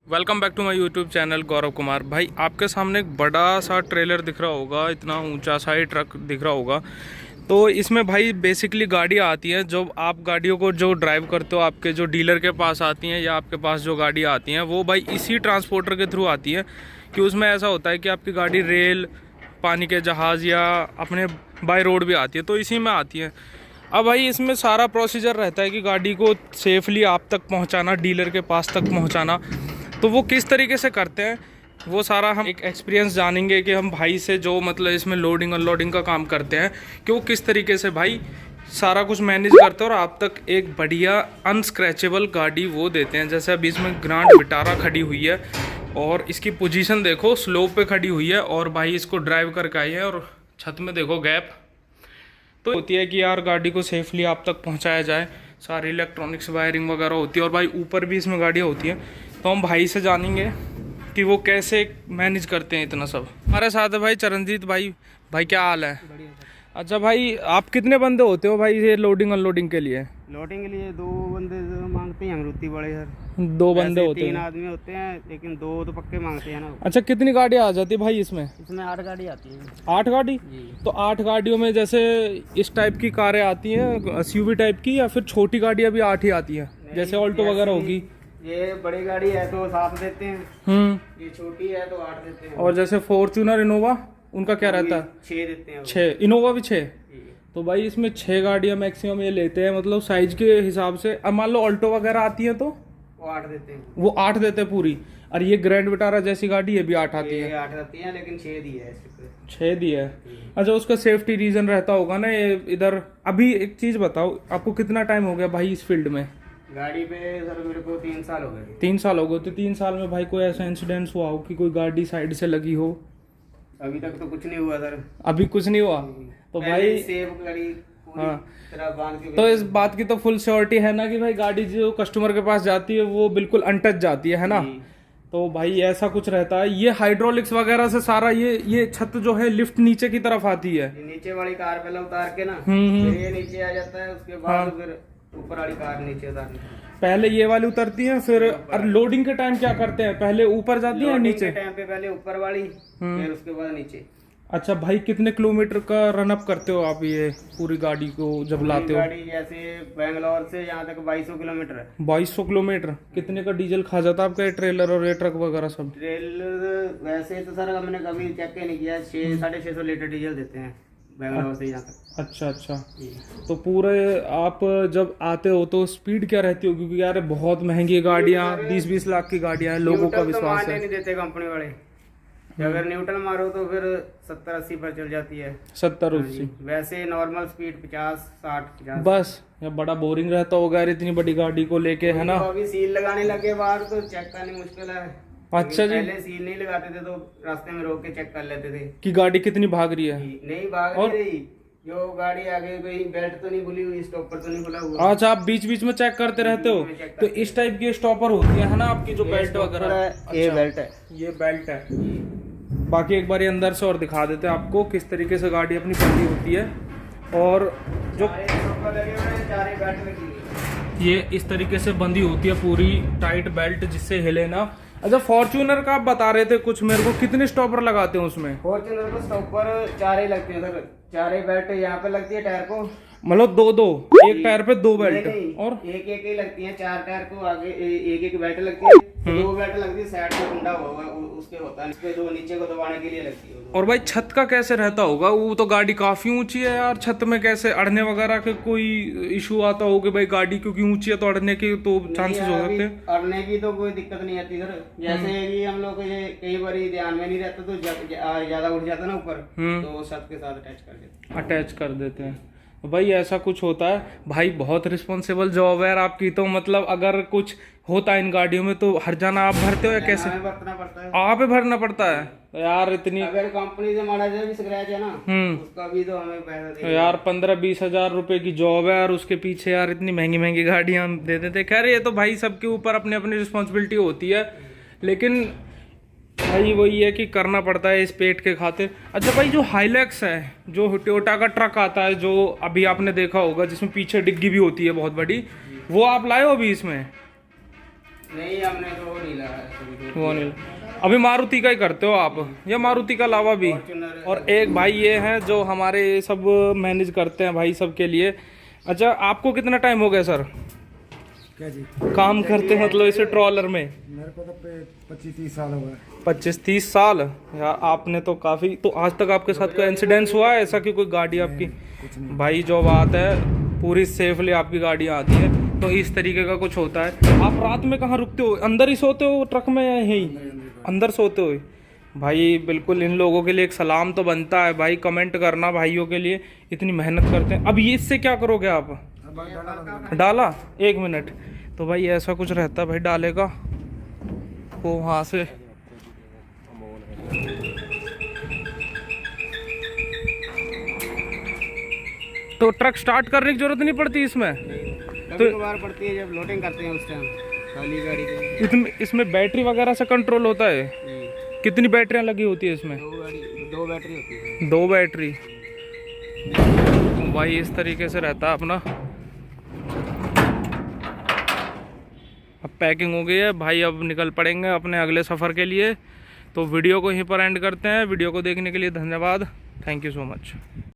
Welcome back to my YouTube channel Gaurav Kumar. भाई आपके सामने एक बड़ा सा ट्रेलर दिख रहा होगा, इतना ऊंचा सा ही ट्रक दिख रहा होगा। तो इसमें भाई बेसिकली गाड़ियाँ आती हैं। जब आप गाड़ियों को जो ड्राइव करते हो, आपके जो डीलर के पास आती हैं या आपके पास जो गाड़ियाँ आती हैं वो भाई इसी ट्रांसपोर्टर के थ्रू आती हैं। कि उसमें ऐसा होता है कि आपकी गाड़ी रेल, पानी के जहाज़ या अपने बाय रोड भी आती है, तो इसी में आती है। अब भाई इसमें सारा प्रोसीजर रहता है कि गाड़ी को सेफली आप तक पहुंचाना, डीलर के पास तक पहुंचाना। तो वो किस तरीके से करते हैं वो सारा हम एक एक्सपीरियंस जानेंगे कि हम भाई से जो मतलब इसमें लोडिंग अनलोडिंग का काम करते हैं कि वो किस तरीके से भाई सारा कुछ मैनेज करते हैं और आप तक एक बढ़िया अनस्क्रैचेबल गाड़ी वो देते हैं। जैसे अभी इसमें ग्रांड विटारा खड़ी हुई है और इसकी पोजीशन देखो, स्लोप पे खड़ी हुई है और भाई इसको ड्राइव करके आई है और छत में देखो गैप। तो होती है कि यार गाड़ी को सेफली आप तक पहुंचाया जाए, सारी इलेक्ट्रॉनिक्स वायरिंग वगैरह होती है और भाई ऊपर भी इसमें गाड़ियाँ होती हैं। तो हम भाई से जानेंगे कि वो कैसे मैनेज करते हैं इतना सब। हमारे साथ है भाई चरणजीत भाई। भाई क्या हाल है? अच्छा भाई, आप कितने बंदे होते हो भाई ये लोडिंग अनलोडिंग के लिए? लोडिंग के लिए 2 बंदे मांगते हैं अमरूती बड़े सर। 2 बंदे होते 3 हैं? आदमी होते हैं लेकिन 2 तो पक्के मांगते हैं ना। अच्छा, कितनी गाड़ियाँ आ जाती है भाई इसमें? इसमें 8 गाड़ी आती है। 8 गाड़ी? जी। तो 8 गाड़ियों में जैसे इस टाइप की कारें आती हैं, एसयूवी टाइप की, या फिर छोटी गाड़ियाँ भी 8 ही आती हैं जैसे ऑल्टो वगैरह होगी? ये बड़ी गाड़ी है तो 7 देते हैं, ये छोटी है तो 8 देते हैं। और जैसे फॉर्च्यूनर, इनोवा, उनका क्या रहता है? 6 देते हैं। 6? इनोवा भी 6? तो भाई इसमें 6 गाड़ियाँ मैक्सिमम ये लेते हैं, मतलब साइज के हिसाब से। अब मान लो ऑल्टो वगैरह आती है तो वो 8 देते हैं। वो 8 देते हैं पूरी। और ये ग्रैंड विटारा जैसी गाड़ी, ये भी 8 आती है? 8 आती है लेकिन 6 दी है इसके। 6 दी है? अच्छा, उसका सेफ्टी रीजन रहता होगा ना ये इधर। अभी एक चीज बताओ, आपको कितना टाइम हो गया भाई इस फील्ड में? गाड़ी पे सर मेरे को 3 साल हो गए। 3 साल हो गए? तो 3 साल में भाई कोई ऐसा इंसिडेंट हुआ हो कि कोई गाड़ी साइड से लगी हो? अभी तक तो कुछ नहीं हुआ सर। अभी कुछ नहीं हुआ? तो भाई सेफ गाड़ी हाँ, तरह बांध के। तो इस बात की तो फुल श्योरिटी है ना कि भाई गाड़ी जो कस्टमर के पास जाती है वो बिल्कुल अनटच जाती है ना? तो भाई ऐसा कुछ रहता है। ये हाइड्रोलिक्स वगैरह से सारा ये छत जो है लिफ्ट नीचे की तरफ आती है। नीचे वाली कार पहले उतार के ना, फिर ये नीचे आ जाता है, उसके बाद हाँ। फिर ऊपर वाली कार नीचे उतारनी है। पहले ये वाली उतरती है, फिर और लोडिंग के टाइम क्या करते हैं? पहले ऊपर जाती है नीचे? टाइम पे पहले ऊपर वाली, फिर उसके बाद नीचे। अच्छा भाई, कितने किलोमीटर का रन अप करते हो आप ये पूरी गाड़ी को जब लाते हो? गाड़ी जैसे बेंगलोर से यहाँ तक 2200 किलोमीटर है। 2200 किलोमीटर? कितने का डीजल खा जाता है आपका ये ट्रेलर और ये ट्रक वगैरह सब? ट्रेलर वैसे तो सर हमने कभी चेक ही नहीं किया, 600-650 लीटर डीजल देते हैं बेंगलोर से यहाँ तक। अच्छा अच्छा। तो पूरे आप जब आते हो तो स्पीड क्या रहती हो? क्योंकि यार बहुत महंगी गाड़ियाँ, 20-20 लाख की गाड़ियाँ हैं, लोगों का विश्वास है। नहीं देते कंपनी वाले। अगर न्यूट्रल मारो तो फिर 70-80 पर चल जाती है। 70-80? वैसे नॉर्मल स्पीड 50-60-50 बस। या बड़ा बोरिंग रहता होगा यार इतनी बड़ी गाड़ी को लेके, है ना? तो अभी सील लगाने लगे बाहर तो चेक करनी मुश्किल है। अच्छा जी। पहले सील नहीं लगाते थे तो रास्ते में रोक के चेक कर लेते थे कि गाड़ी कितनी भाग रही है। नहीं भाग नहीं रही, जो गाड़ी आगे कोई बेल्ट तो नहीं खुली हुई, स्टॉपर तो नहीं खुला हुआ। अच्छा, आप बीच बीच में चेक करते रहते हो? तो इस टाइप की स्टॉपर होती है ना आपकी, जो बेल्ट वगैरह? ये बेल्ट है। ये बेल्ट है। बाकी एक बार ये अंदर से और दिखा देते हैं आपको किस तरीके से गाड़ी अपनी बंदी होती है। और जो ये इस तरीके से बंदी होती है पूरी टाइट बेल्ट, जिससे हिले ना। अच्छा, फॉर्च्यूनर का आप बता रहे थे कुछ मेरे को, कितने स्टॉपर लगाते हैं उसमें? फॉर्च्यूनर को स्टॉपर 4 ही लगते हैं सर। 4 ही बेल्ट यहाँ पे लगती है टायर को, मतलब 2-2 एक टायर पे 2 बेल्ट? और एक ही लगती है 4 टायर को आगे एक बेल्ट लगती है, 2 बेल्ट लगती है साइड में कुंडा होगा उसके होता है, इसके 2 नीचे को दबाने के लिए लगती है। और भाई छत का कैसे रहता होगा? वो तो गाड़ी काफी ऊंची है यार, छत में कैसे अड़ने वगैरह के कोई इशू आता होगा भाई? गाड़ी क्योंकि ऊंची है तो अड़ने के तो चांसेस हो सकते हैं। अड़ने की तो कोई दिक्कत नहीं आती सर। जैसे कि हम लोग ये कई बार ध्यान में नहीं रहता तो ज्यादा उठ जाता ना ऊपर, तो छत के साथ अटैच कर देते हैं। भाई ऐसा कुछ होता है भाई? बहुत रिस्पॉन्सिबल जॉब है यार आपकी तो। मतलब अगर कुछ होता है इन गाड़ियों में तो हर जाना आप भरते हो या कैसे? भरना पड़ता है। आप ही भरना पड़ता है? तो यार इतनी, अगर कंपनी से मारा जाए भी स्क्रैच है ना, उसका भी तो हमें पैसा देना। यार 15-20 हजार रुपए की जॉब है और उसके पीछे यार इतनी महंगी महंगी गाड़ियां दे देते। खैर ये तो भाई सबके ऊपर अपनी अपनी रिस्पॉन्सिबिलिटी होती है, लेकिन भाई वही है कि करना पड़ता है इस पेट के खातिर। अच्छा भाई, जो हाइलैक्स है, जो टोयोटा का ट्रक आता है, जो अभी आपने देखा होगा जिसमें पीछे डिग्गी भी होती है बहुत बड़ी, वो आप लाए हो अभी इसमें? नहीं हमने तो वो नहीं लगाया कभी, वो नहीं। अभी मारुति का ही करते हो आप या मारुति का अलावा भी? फॉर्च्यूनर और एक भाई ये हैं जो हमारे ये सब मैनेज करते हैं भाई सबके लिए। अच्छा, आपको कितना टाइम हो गया सर क्या जी? काम करते, मतलब इसे ट्रॉलर में? मेरे को तो 25-30 साल हो गए। 25-30 साल यार, आपने तो काफ़ी। तो आज तक आपके साथ कोई इंसिडेंस हुआ है ऐसा कि कोई गाड़ी आपकी? कुछ नहीं। भाई जो बात है पूरी सेफली आपकी गाड़ी आती है। तो इस तरीके का कुछ होता है। आप रात में कहाँ रुकते हो? अंदर ही सोते हो ट्रक में या यहीं अंदर सोते हो? भाई बिल्कुल इन लोगों के लिए एक सलाम तो बनता है भाई, कमेंट करना भाइयों के लिए, इतनी मेहनत करते हैं। अब ये इससे क्या करोगे आप? डाला 1 मिनट। तो भाई ऐसा कुछ रहता है भाई डाले का, वो वहाँ से तो ट्रक स्टार्ट करने की जरूरत नहीं पड़ती इसमें? कभी कभार पड़ती है जब लोडिंग करते हैं उस टाइम खाली गाड़ी के। इसमें बैटरी वगैरह से कंट्रोल होता है? जी। कितनी बैटरियां लगी होती है इसमें? 2 बैटरी होती है। 2 बैटरी। भाई इस तरीके से रहता है अपना। अब पैकिंग हो गई है भाई, अब निकल पड़ेंगे अपने अगले सफ़र के लिए। तो वीडियो को यहीं पर एंड करते हैं। वीडियो को देखने के लिए धन्यवाद। Thank you so much.